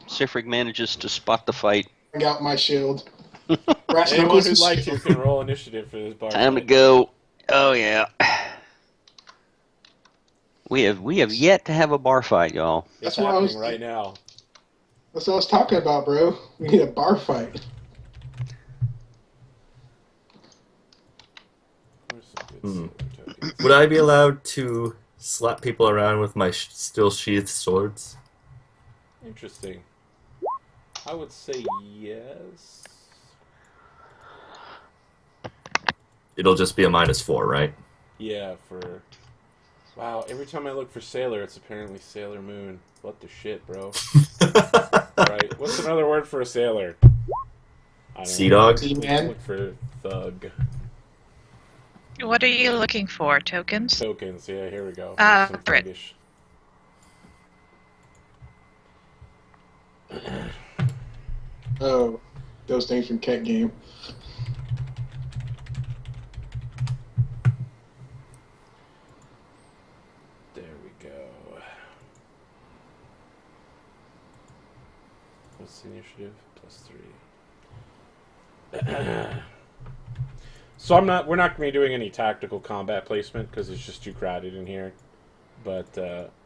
Sifrig manages to spot the fight. I got my shield. Anyone who'd like to can roll initiative for this bar. Time to go. Oh yeah. We have yet to have a bar fight, y'all. It's That's what I happening was right now. That's what I was talking about, bro. We need a bar fight. Would I be allowed to slap people around with my still sheathed swords? Interesting. I would say yes. It'll just be a -4, right? Yeah, for... Wow, every time I look for Sailor, it's apparently Sailor Moon. What the shit, bro? Right. What's another word for a sailor? I don't Sea know. dog? Seaman. Look for thug. What are you looking for? Tokens? Tokens, yeah, here we go. Some Brit. thuggish. Oh, those things from Cat Game. There we go. What's the initiative? +3. So we're not going to be doing any tactical combat placement because it's just too crowded in here. But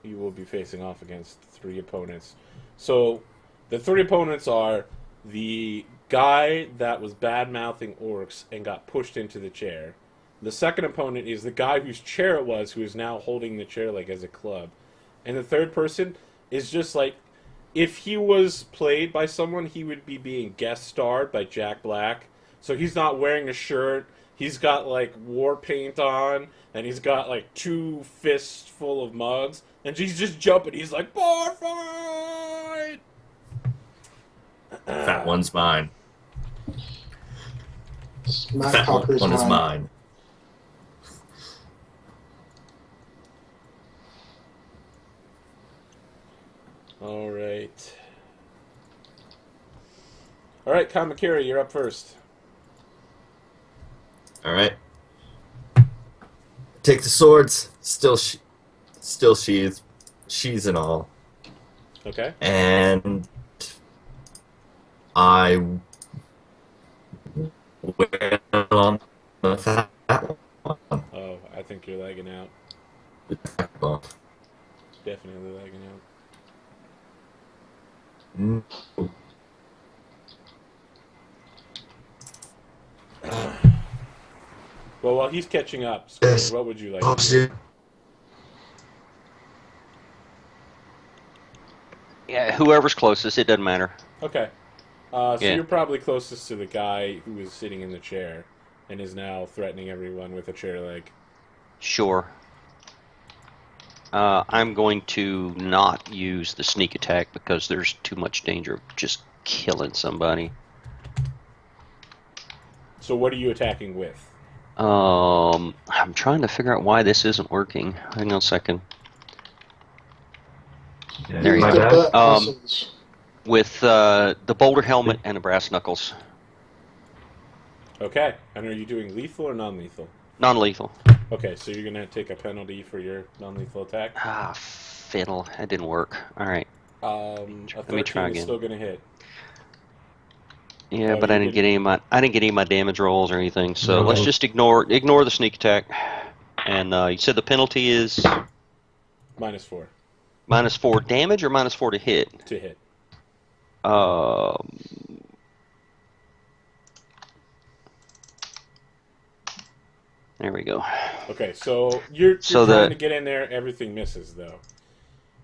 you will be facing off against 3 opponents. So the 3 opponents are the guy that was bad-mouthing orcs and got pushed into the chair. The second opponent is the guy whose chair it was who is now holding the chair like as a club. And the third person is just like, if he was played by someone, he would be being guest starred by Jack Black. So he's not wearing a shirt. He's got, like, war paint on, and he's got, like, 2 fists full of mugs, and he's just jumping. He's like, bar fight! That one's mine. Smack That Talker's one is mine. mine. All right. All right, Kamakiri, you're up first. Alright. Take the swords, still sheathed, sheaths and all. Okay. And I went on with that one. Oh, I think you're lagging out. Definitely lagging out. Mm. Well, while he's catching up, Squid, what would you like to do? Yeah, whoever's closest, it doesn't matter. Okay. So Yeah. you're probably closest to the guy who is sitting in the chair and is now threatening everyone with a chair leg. Sure. I'm going to not use the sneak attack because there's too much danger of just killing somebody. So what are you attacking with? I'm trying to figure out why this isn't working. Hang on a second. There you Use go. the butt Um, muscles. With the boulder helmet and the brass knuckles. Okay. And are you doing lethal or non-lethal? Non-lethal. Okay, so you're going to take a penalty for your non-lethal attack. Ah, fiddle. That didn't work. Alright. A Let me try 13 is again. still going to hit. Yeah, Oh, but you I didn't get any of my damage rolls or anything. So No. let's just ignore the sneak attack. And you said the penalty is -4 -4 damage or -4 to hit. to hit. There we go. Okay, so you're So trying to get in there. Everything misses, though.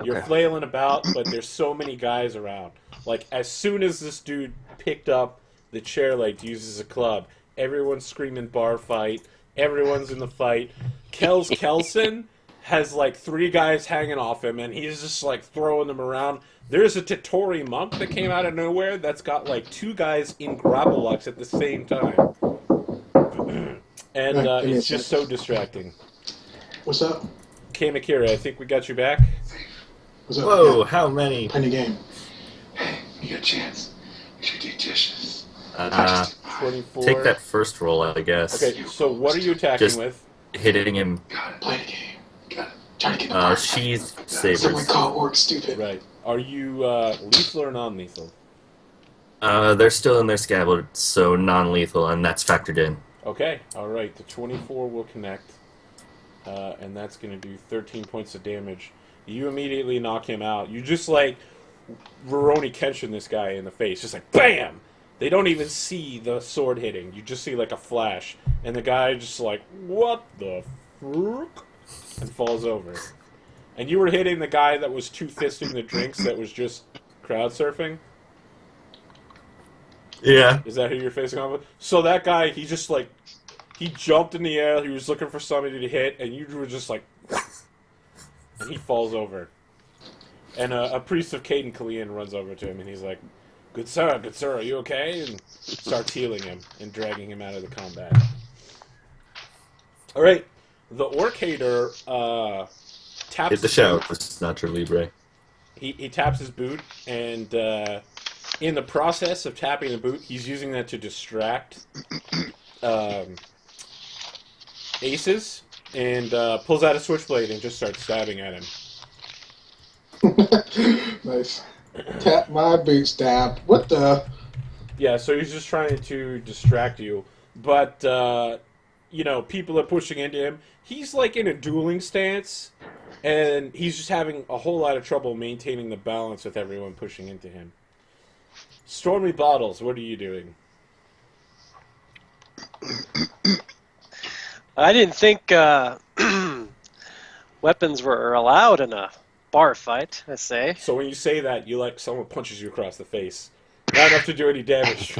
You're Okay. flailing about, but there's so many guys around. Like, as soon as this dude picked up the chair leg to use as a club, everyone's screaming bar fight. Everyone's in the fight. Kelson has, like, 3 guys hanging off him, and he's just, like, throwing them around. There's a Totori monk that came out of nowhere that's got, like, 2 guys in grapple locks at the same time. And Give me a it's just sec. so distracting. What's up? Kamakira, I think we got you back. What's up? Whoa, Yeah, how many? plenty game. Hey, you got a chance. You should do dishes. 24. Take that first roll, I guess. Okay, so what are you attacking Just- with? Hitting him, Got it. Play the game. Got it. Trying to get the bar fight. sheath Someone sabers. call orc stupid. Right. Are you lethal or non-lethal? They're still in their scabbard, so non-lethal, and that's factored in. Okay, all right. The 24 will connect, and that's going to do 13 points of damage. You immediately knock him out. You just like Rurouni Kenshin this guy in the face, just like BAM! They don't even see the sword hitting. You just see like a flash, and the guy just like, what the frick? And falls over. And you were hitting the guy that was two-fisting the drinks that was just crowd surfing? Yeah. Is that who you're facing off with? So that guy, he just like, he jumped in the air, he was looking for somebody to hit, and you were just like, and he falls over. And a priest of Caden Kalian runs over to him, and he's like, good sir, are you okay? And starts healing him and dragging him out of the combat. Alright, the Orc Hater taps Hit the shower. It's not your Libre. He taps his boot, and in the process of tapping the boot, he's using that to distract Aces, and pulls out a switchblade and just starts stabbing at him. Nice. Tap my boot stab. What the? Yeah, so he's just trying to distract you, but people are pushing into him. He's like in a dueling stance, and he's just having a whole lot of trouble maintaining the balance with everyone pushing into him. Stormy Bottles, what are you doing? I didn't think weapons were allowed in a bar fight, I say. So when you say that, you like someone punches you across the face. Not enough to do any damage.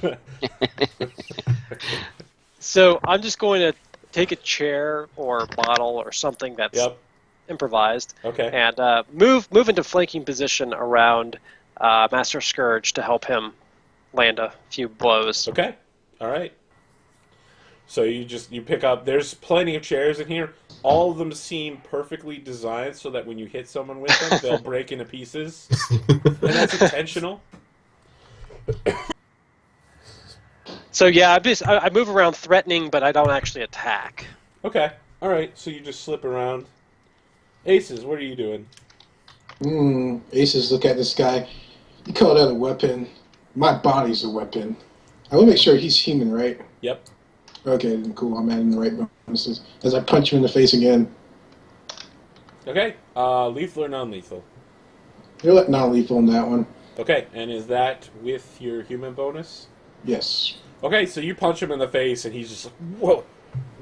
So I'm just going to take a chair or bottle or something that's improvised, Okay. and move into flanking position around Master Scourge to help him land a few blows. Okay. All right. So you pick up. There's plenty of chairs in here. All of them seem perfectly designed so that when you hit someone with them, they'll break into pieces, and that's intentional. So yeah, I move around threatening, but I don't actually attack. Okay. All right. So you just slip around. Aces, what are you doing? Aces, look at this guy. You call that a weapon. My body's a weapon. I will make sure he's human, right? Yep. Okay, then cool. I'm adding the right bonuses. As I punch him in the face again. Okay. Lethal or non-lethal? You're non-lethal on that one. Okay. And is that with your human bonus? Yes. Okay. So you punch him in the face, and he's just like, "Whoa,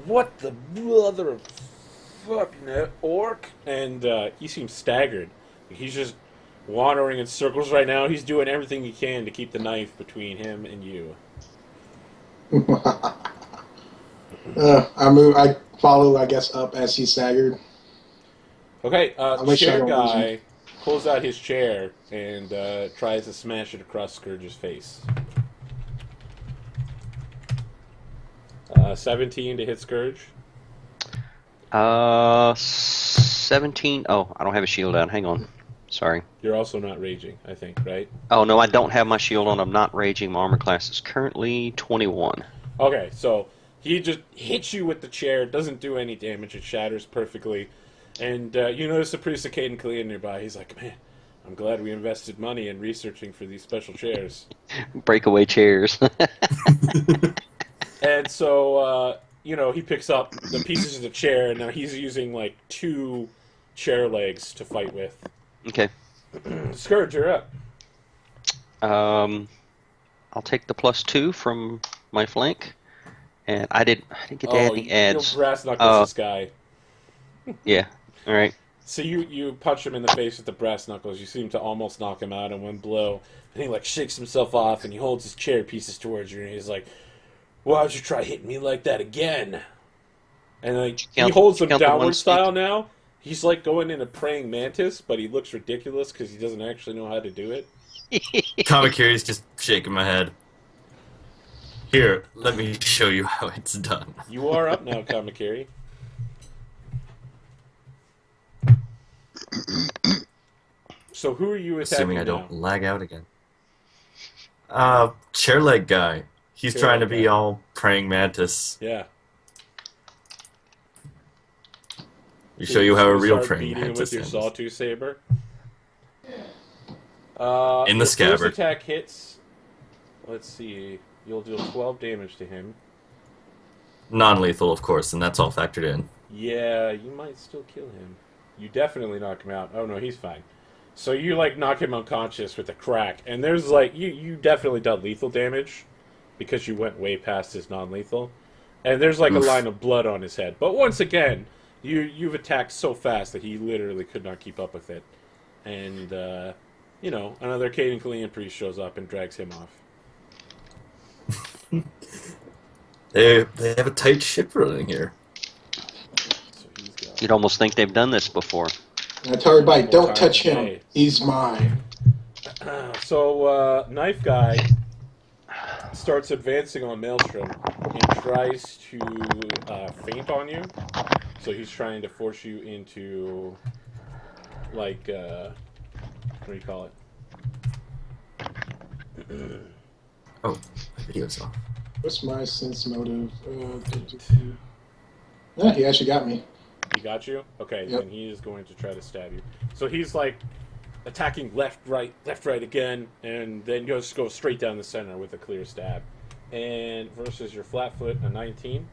what the mother of fucking orc?" And he seems staggered. He's just wandering in circles right now. He's doing everything he can to keep the knife between him and you. I follow, I guess, up as he's staggered. Okay, make sure I chair don't lose guy pulls out his chair and tries to smash it across Scourge's face. 17 to hit Scourge. 17. Oh, I don't have a shield on. Hang on. Sorry. You're also not raging, I think, right? Oh, no, I don't have my shield on. I'm not raging. My armor class is currently 21. Okay, so he just hits you with the chair. It doesn't do any damage. It shatters perfectly. And you notice the priest of Caden Kalian nearby. He's like, man, I'm glad we invested money in researching for these special chairs. Breakaway chairs. And so, he picks up the pieces of the chair, and now he's using, like, 2 chair legs to fight with. Okay. Scourge, you're up. I'll take the +2 from my flank. And I didn't get to add any adds. You brass knuckles this guy. Yeah. All right. So you punch him in the face with the brass knuckles. You seem to almost knock him out in one blow. And he, like, shakes himself off, and he holds his chair pieces towards you, and he's like, why would you try hitting me like that again? And like he holds them downward style now. He's like going in a praying mantis, but he looks ridiculous because he doesn't actually know how to do it. Kamakiri's just shaking my head. Here, let me show you how it's done. You are up now, Kamakiri. So who are you attacking Assuming I now? don't lag out again. Chair leg guy. He's Chair trying to leg be guy. all praying mantis. Yeah. We show you how a real start praying beating him mantis with your is. sawtooth saber. In the your scabbard. first attack hits. Let's see. You'll deal 12 damage to him. Non-lethal, of course, and that's all factored in. Yeah, you might still kill him. You definitely knock him out. Oh no, he's fine. So you like knock him unconscious with a crack, and there's like you definitely dealt lethal damage because you went way past his non-lethal, and there's like a line of blood on his head. But once again, you've attacked so fast that he literally could not keep up with it, and you know, another Caden Kalian priest shows up and drags him off. They have a tight ship running here. So he's got You'd almost think they've done this before. And I tell everybody, don't time touch him. today. He's mine. So Knife Guy starts advancing on Maelstrom and tries to feint on you. So he's trying to force you into, like, what do you call it? Oh, my video's off. What's my sense motive? Yeah, he actually got me. He got you? Okay, Yep. then he is going to try to stab you. So he's like attacking left, right again, and then just go straight down the center with a clear stab. And versus your Flatfoot, a 19.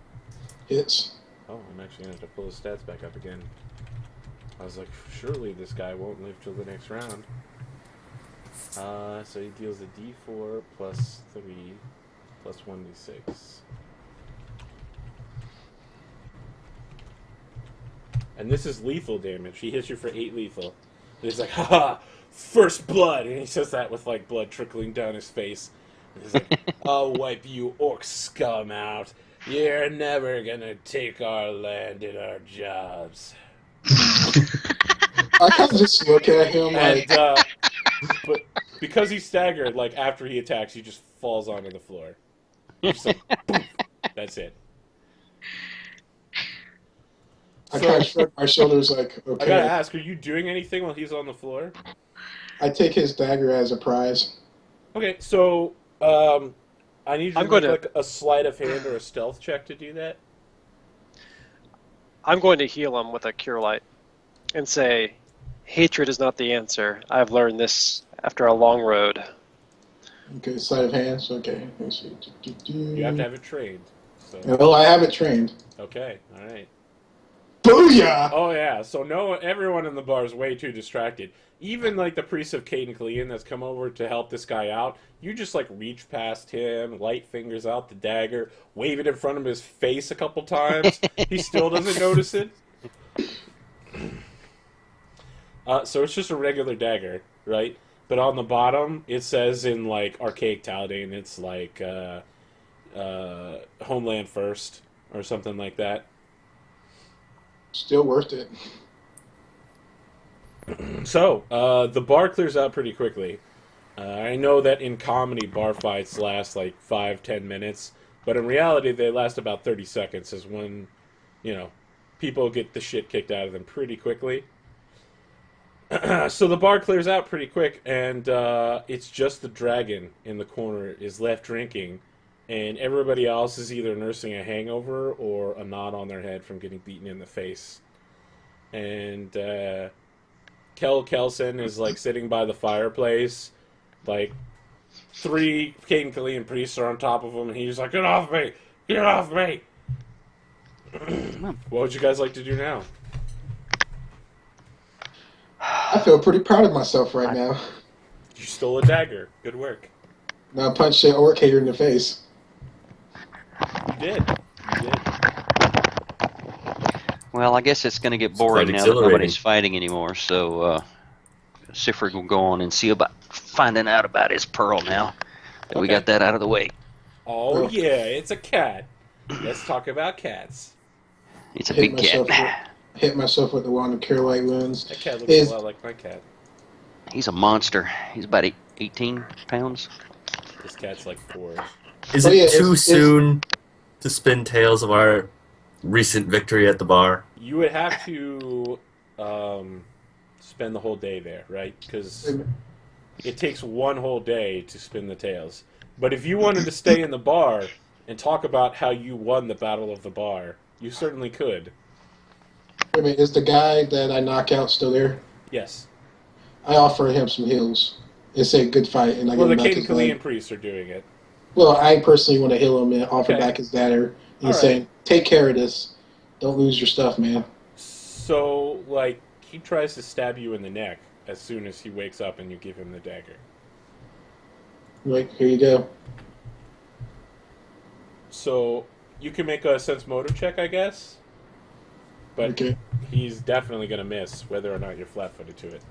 Hits. Oh, I'm actually going to have to pull his stats back up again. I was like, surely this guy won't live till the next round. So he deals a d4 plus 3 plus 1d6. And this is lethal damage. He hits you for 8 lethal. And he's like, haha, first blood! And he says that with like blood trickling down his face. And he's like, I'll wipe you orc scum out. You're never gonna take our land and our jobs. I kind of just look at him like, And, but because he's staggered, like after he attacks, he just falls onto the floor. Just like, boom. That's it. I kind of shrug my shoulders like, I okay. gotta ask, are you doing anything while he's on the floor? I take his dagger as a prize. Okay, so I need you to I'm make going to- like a sleight of hand or a stealth check to do that. I'm going to heal him with a cure light and say, hatred is not the answer. I've learned this after a long road. Okay, sleight of hands. Okay. Let's see. You have to have it trained. So Well, I have it trained. okay, all right. Booyah! Oh yeah, so no, everyone in the bar is way too distracted. Even like the priest of Caden Kalian that's come over to help this guy out, you just like reach past him, light fingers out the dagger, wave it in front of his face a couple times. He still doesn't notice it. So it's just a regular dagger, right? But on the bottom, it says in like archaic Taladane, it's like Homeland First or something like that. Still worth it. So, the bar clears out pretty quickly. I know that in comedy, bar fights last like 5-10 minutes, but in reality, they last about 30 seconds, is when, you know, people get the shit kicked out of them pretty quickly. So the bar clears out pretty quick, and it's just the dragon in the corner is left drinking, and everybody else is either nursing a hangover or a knot on their head from getting beaten in the face. And Kel Kelson is like sitting by the fireplace, like 3 Caden Kalian priests are on top of him, and he's like, "Get off me! Get off me!" What would you guys like to do now? I feel pretty proud of myself right now. You stole a dagger. Good work. Now I punched the orc hater in the face. You did. You did. Well, I guess it's going to get quite boring now that exhilarating. nobody's fighting anymore. So Sifrig will go on and see about finding out about his pearl now that we Okay. got that out of the way. Oh yeah, it's a cat. Let's talk about cats. It's a Hit big cat. hit myself with the wand of cure light wounds. That cat looks Is- a lot like my cat. He's a monster. He's about 18 pounds. This cat's like 4. Is Oh, it yeah, too it's- soon to spin tales of our recent victory at the bar? You would have to spend the whole day there, right? Because it takes one whole day to spin the tales. But if you wanted to stay in the bar and talk about how you won the Battle of the Bar, you certainly could. I mean, is the guy that I knock out still there? Yes. I offer him some heals. and say good fight, and I Well, give the him back Caden his dagger. Kalian priests are doing it. Well, I personally want to heal him and offer Okay. back his dagger, and All saying, "Take care of this. Don't lose your stuff, man." So, like, he tries to stab you in the neck as soon as he wakes up and you give him the dagger. Like, here you go. So, you can make a sense motive check, I guess. But Okay. he's definitely going to miss, whether or not you're flat-footed to it.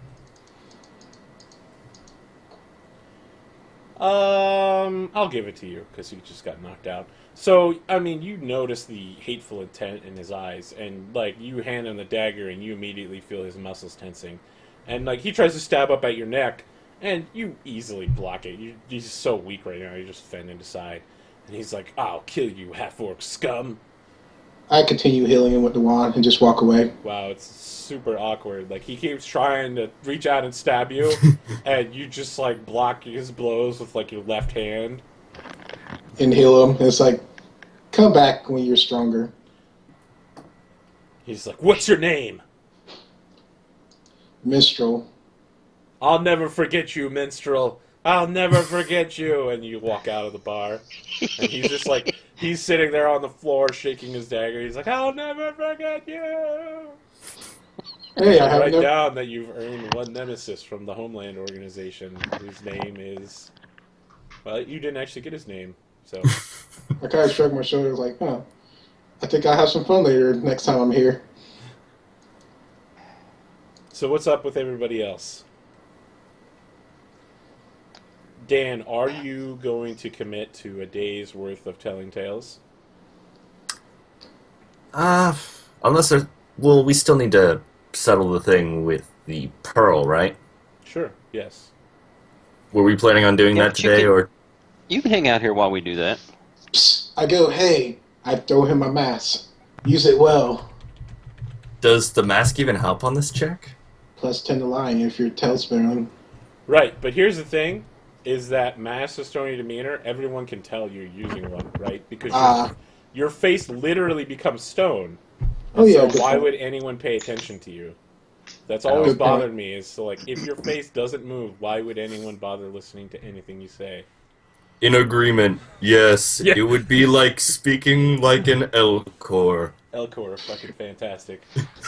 I'll give it to you, because he just got knocked out. So, I mean, you notice the hateful intent in his eyes, and, like, you hand him the dagger, and you immediately feel his muscles tensing. And, like, he tries to stab up at your neck, and you easily block it. He's so weak right now, you're just fending aside. And he's like, "I'll kill you, half-orc scum." I continue healing him with the wand and just walk away. Wow, it's super awkward. Like, he keeps trying to reach out and stab you, and you just, like, block his blows with, like, your left hand. And heal him. And it's like, come back when you're stronger. He's like, "What's your name?" Minstrel. "I'll never forget you, minstrel. I'll never forget you." And you walk out of the bar. And he's just like, he's sitting there on the floor shaking his dagger. He's like, "I'll never forget you." Hey, I have Write no. down that you've earned one nemesis from the Homeland organization, whose name is... Well, you didn't actually get his name, so... I kind of shrugged my shoulders, like, huh. I think I'll have some fun later next time I'm here. So what's up with everybody else? Dan, are you going to commit to a day's worth of telling tales? Unless there's... Well, we still need to settle the thing with the pearl, right? Sure, yes. Were we planning on doing Yeah, that but you today, can- or... You can hang out here while we do that. Psst, I go, hey. I throw him my mask. Use it well. Does the mask even help on this check? Plus 10 to lying if you're tailspinning. Right, but here's the thing, is that mass of stony demeanor, everyone can tell you're using one, right? Because your face literally becomes stone. Oh, yeah. So why would anyone pay attention to you? That's always bothered me, is so, like, if your face doesn't move, why would anyone bother listening to anything you say? In agreement, yes. Yeah. It would be like speaking like an Elcor. Elcor, fucking fantastic.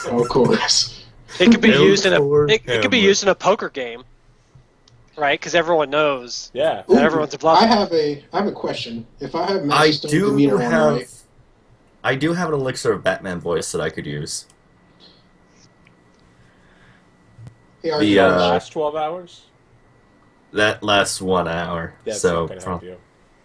Oh, of course. It could be used in a Elcor it could be Hamlet. used in a poker game, right? Because everyone knows Yeah. that everyone's a bluff. I have a question. If I have Master Stone demeanor on, right? I do have an elixir of Batman voice that I could use. Hey, are The, you Last 12 hours? That lasts 1 hour, That's so not going to help you.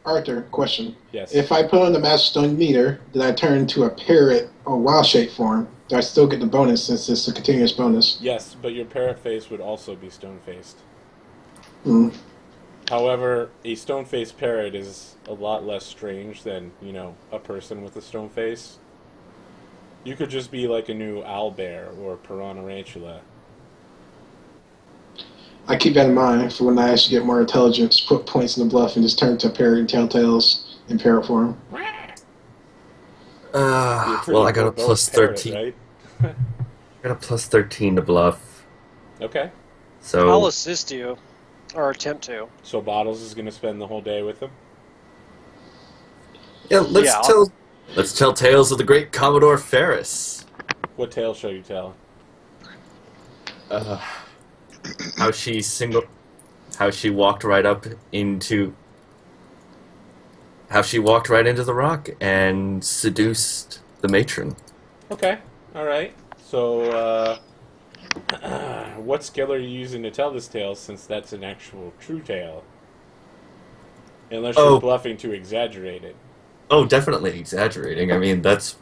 Arthur, question. Yes. If I put on the Master Stone meter, then I turn into a parrot or wild shape form, do I still get the bonus since it's a continuous bonus? Yes, but your parrot face would also be stone-faced. Hmm. However, a stone-faced parrot is a lot less strange than, you know, a person with a stone face. You could just be like a new owlbear or piranha-rantula. I keep that in mind for when I actually get more intelligence, put points in the bluff, and just turn to parrot and telltales in parrot form. Well, I got a plus 13. Right? I got a plus 13 to bluff. Okay. So I'll assist you, or attempt to. So Bottles is going to spend the whole day with them? yeah, let's tell tales of the great Commodore Ferris. What tale shall you tell? How she walked right into the rock and seduced the matron. Okay. All right. So, what skill are you using to tell this tale, since that's an actual true tale? Unless you're bluffing to exaggerate it. Oh, definitely exaggerating. I mean, that's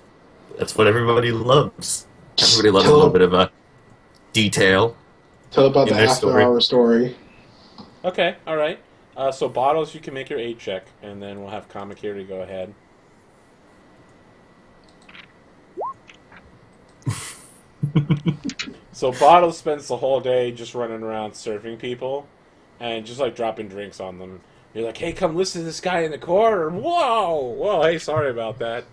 what everybody loves. Everybody loves a little bit of a detail. Tell about In the their after-hour story. Okay. All right. So Bottles, you can make your aid check, and then we'll have Kamakiri go ahead. So Bottles spends the whole day just running around surfing people, and just like dropping drinks on them. You're like, "Hey, come listen to this guy in the corner." Whoa, hey, sorry about that.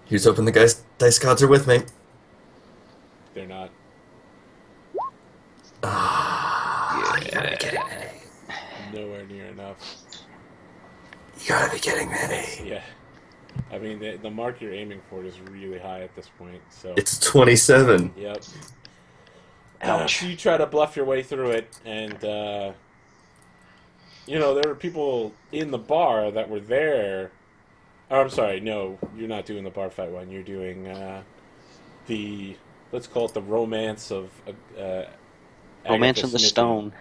Here's hoping the dice gods are with me. They're not. You gotta be kidding me. Nowhere near enough. You gotta be kidding me. Yeah. I mean, the mark you're aiming for is really high at this point, so... It's 27. Yep. Ouch. So you try to bluff your way through it, and, you know, there were people in the bar that were there... Oh, I'm sorry, no, you're not doing the bar fight one. You're doing, the... Let's call it the romance of, Romance Agatha of the Smithy. Stone.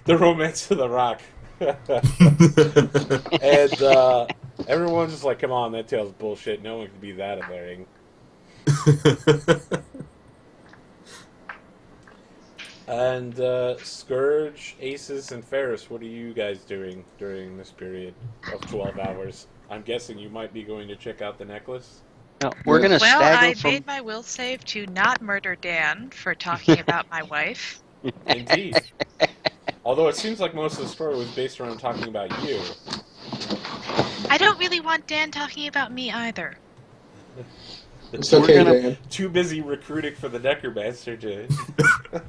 The romance of the rock. And everyone's just like, come on, that tale's bullshit. No one can be that alluring. And Scourge, Aces, and Ferris, what are you guys doing during this period of 12 hours? I'm guessing you might be going to check out the necklace. No, we're gonna Well, stagger I from. made my will save to not murder Dan for talking about my wife. Indeed. Although it seems like most of the story was based around talking about you. I don't really want Dan talking about me either. It's okay, gonna- Dan. Too busy recruiting for the Necromancer to...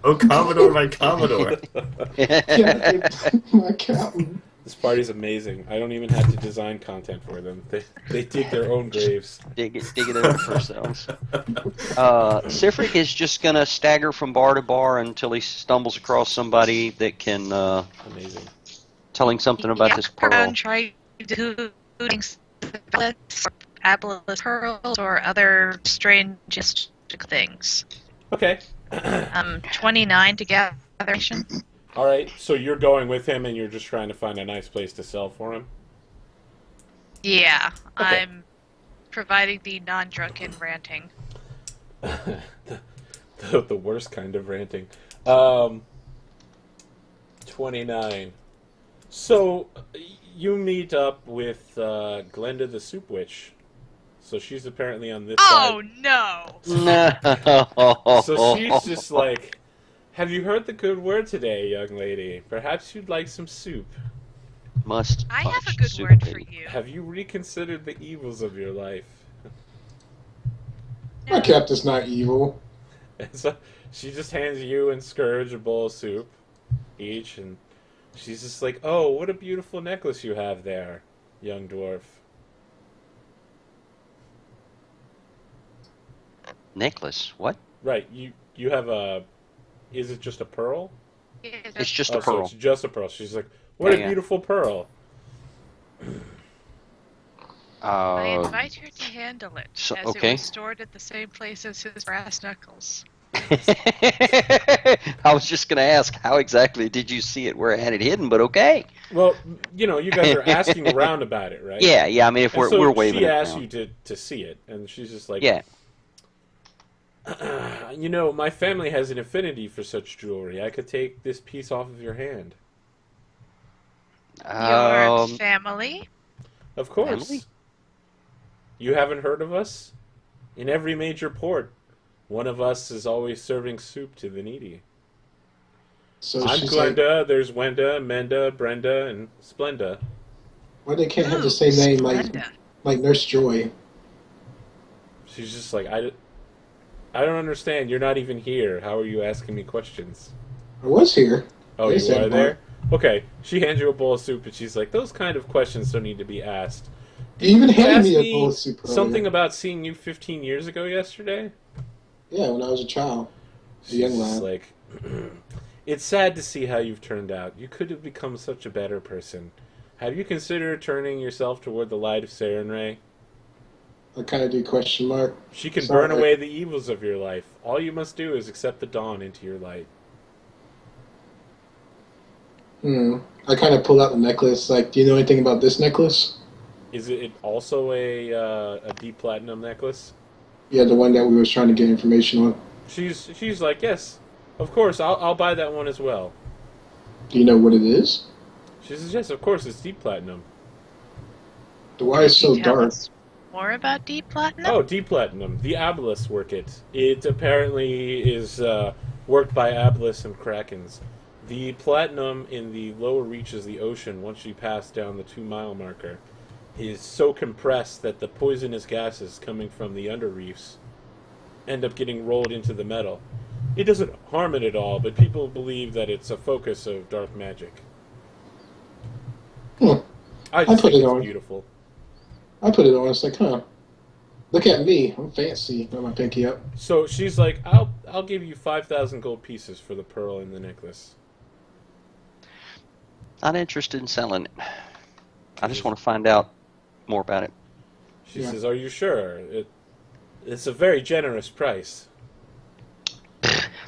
Oh, Commodore, my Commodore. Yeah, my captain. This party's amazing. I don't even have to design content for them. They dig their own graves. dig it out for ourselves. Sifric is just gonna stagger from bar to bar until he stumbles across somebody that can Amazing. telling something about this pearl. Try hooting Aboleth pearls or other strange things. Okay. 29 together. All right. So you're going with him, and you're just trying to find a nice place to sell for him. Yeah, Okay. I'm providing the non-drunken ranting. The worst kind of ranting. 29. So you meet up with Glenda the Soup Witch. So she's apparently on this Oh side. no! No. So she's just like, have you heard the good word today, young lady? Perhaps you'd like some soup. Must. I have a punch good soup word baby. for you. Have you reconsidered the evils of your life? My captain's not evil. And so she just hands you and Scourge a bowl of soup each, and she's just like, oh, what a beautiful necklace you have there, young dwarf. Necklace. What? Right, you have a... Is it just a pearl? It's just a So pearl. it's just a pearl. She's like, what Yeah, a yeah. beautiful pearl. I invite her to handle it, so- as okay. it was stored at the same place as his brass knuckles. I was just gonna ask, how exactly did you see it? Where I had it hidden, but okay. Well, you know, you guys are asking around about it, right? Yeah, yeah. I mean, if And we're so we're waving she it asked around. you to see it, and she's just like, Yeah. You know, my family has an affinity for such jewelry. I could take this piece off of your hand. Your family? Of course. Family? You haven't heard of us? In every major port, one of us is always serving soup to the needy. So I'm she's like, Glenda, there's Wenda, Menda, Brenda, and Splenda. why they can't have the same name Splenda. like Nurse Joy? She's just like, I don't understand. You're not even here. How are you asking me questions? I was here. Oh, They you said are there? Okay. She hands you a bowl of soup, and she's like, those kind of questions don't need to be asked. You even You handed asked me a me bowl of soup earlier. something about seeing you 15 years ago yesterday? Yeah, when I was a child. A young She's just lad. like, it's sad to see how you've turned out. You could have become such a better person. Have you considered turning yourself toward the light of Sarenrae? I kind of do question mark. She can Sorry. burn away the evils of your life. All you must do is accept the dawn into your light. I kind of pull out the necklace. Like, do you know anything about this necklace? Is it also a deep platinum necklace? Yeah, the one that we was trying to get information on. She's like, yes, of course, I'll buy that one as well. Do you know what it is? She says, yes, of course, it's deep platinum. The wire is so Can you tell dark. us more about deep platinum? Oh, deep platinum. The Aboleths work it. It apparently is worked by Aboleths and Krakens. The platinum in the lower reaches of the ocean, once you pass down the 2-mile marker, is so compressed that the poisonous gases coming from the under reefs end up getting rolled into the metal. It doesn't harm it at all, but people believe that it's a focus of dark magic. Hmm. I just put think it it's on. beautiful. I put it on. It's like, huh? Look at me. I'm fancy. Got my pinky up. So she's like, I'll give you 5,000 gold pieces for the pearl in the necklace. Not interested in selling it. I just want to find out more about it. She says, "Are you sure? It's a very generous price.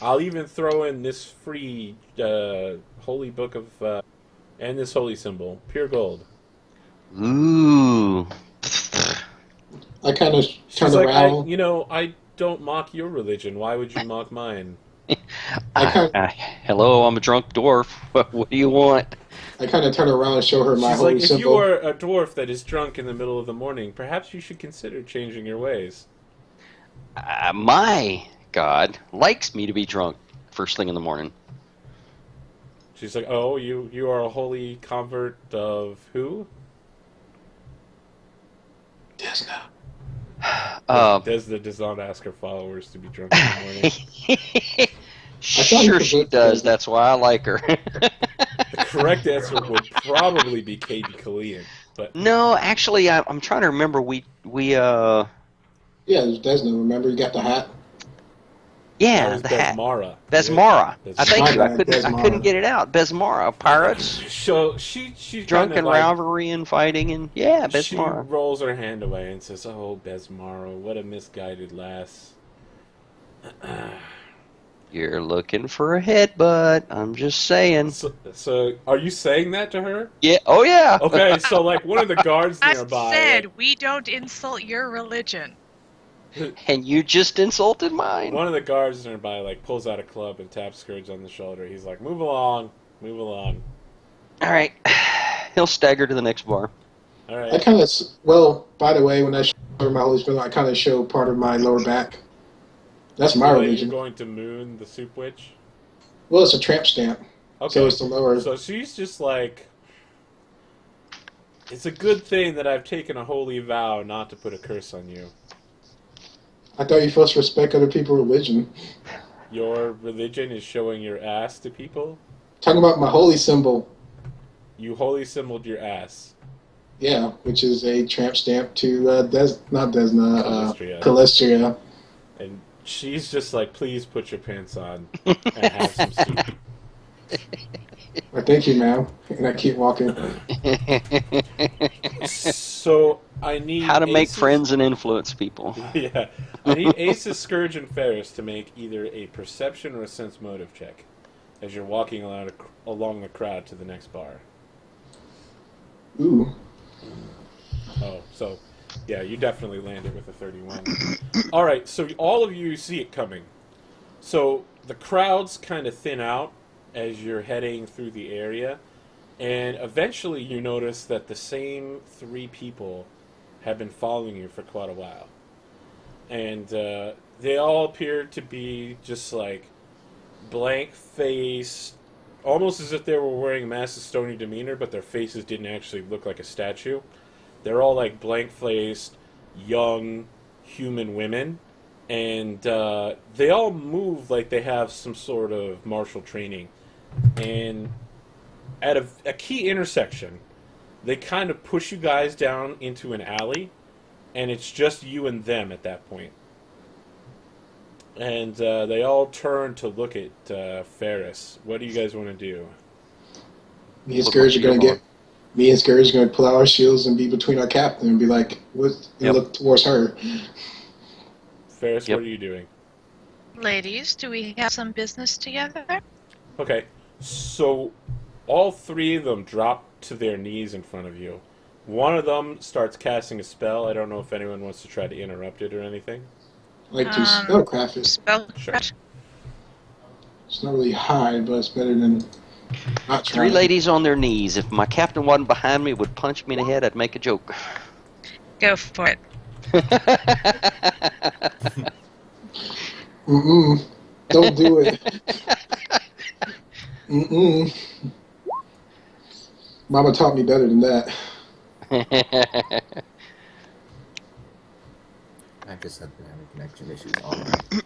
I'll even throw in this free holy book of and this holy symbol, pure gold." Ooh. I kind of She's turn like, around. I don't mock your religion. Why would you mock mine? Hello, I'm a drunk dwarf. What do you want? I kind of turn around and show her my She's holy like, if symbol. you are a dwarf that is drunk in the middle of the morning, perhaps you should consider changing your ways. My God likes me to be drunk first thing in the morning. She's like, oh, you are a holy convert of who? Desna. Desna does not ask her followers to be drunk in the morning. Sure she does. That's why I like her. The correct answer would probably be Katie Killian, but no, actually, I'm trying to remember. We Yeah, it was Desna. Remember, you got the hat. Yeah, that was the hat. Besmara. Besmara. I thank you. I Besmara. couldn't get it out. Besmara. Pirates. So she's Drunk kind and of like, rivalry and fighting and yeah, she Besmara. rolls her hand away and says, "Oh, Besmara, what a misguided lass." You're looking for a headbutt. I'm just saying. So are you saying that to her? Yeah. Oh yeah. Okay, so like one of the guards I nearby. said we don't insult your religion. And you just insulted mine. One of the guards nearby like pulls out a club and taps Scourge on the shoulder. He's like, "Move along, move along." All right. He'll stagger to the next bar. All I right. kind of. Well, by the way, when I show her my holy symbol, I kind of show part of my lower back. That's my Really, religion. you're going to moon the soup witch? Well, it's a tramp stamp. Okay. So it's the lower. So she's just like, it's a good thing that I've taken a holy vow not to put a curse on you. I thought you're supposed to respect other people's religion. Your religion is showing your ass to people? Talking about my holy symbol. You holy symboled your ass. Yeah, which is a tramp stamp to not Desna, Calistria. Calistria. And she's just like, please put your pants on and have some soup. Well, thank you, ma'am. And I keep walking. So I need How to make Ace's- friends and influence people. Yeah. I need Ace's, Scourge, and Ferris to make either a perception or a sense motive check as you're walking along the crowd to the next bar. Ooh. Oh, so, yeah, you definitely landed with a 31. All right, so all of you see it coming. So the crowds kind of thin out as you're heading through the area, and eventually you notice that the same three people have been following you for quite a while. And they all appear to be just like blank-faced, almost as if they were wearing masks of stony demeanor, but their faces didn't actually look like a statue. They're all like blank-faced, young, human women, and they all move like they have some sort of martial training. And at a key intersection, they kind of push you guys down into an alley, and it's just you and them at that point. And they all turn to look at Ferris. What do you guys want to do? Me and Scourge are gonna pull out our shields and be between our captain and be like, "What?" And look towards her. Ferris, what are you doing? Ladies, do we have some business together? Okay, so all three of them drop to their knees in front of you. One of them starts casting a spell. I don't know if anyone wants to try to interrupt it or anything. I like to spellcraft it. Sure. It's not really high, but it's better than not trying. Three ladies on their knees. If my captain wasn't behind me, would punch me in the head, I'd make a joke. Go for it. Mm-mm. Don't do it. Mm-mm. Mama taught me better than that. I just have been having connection issues all night.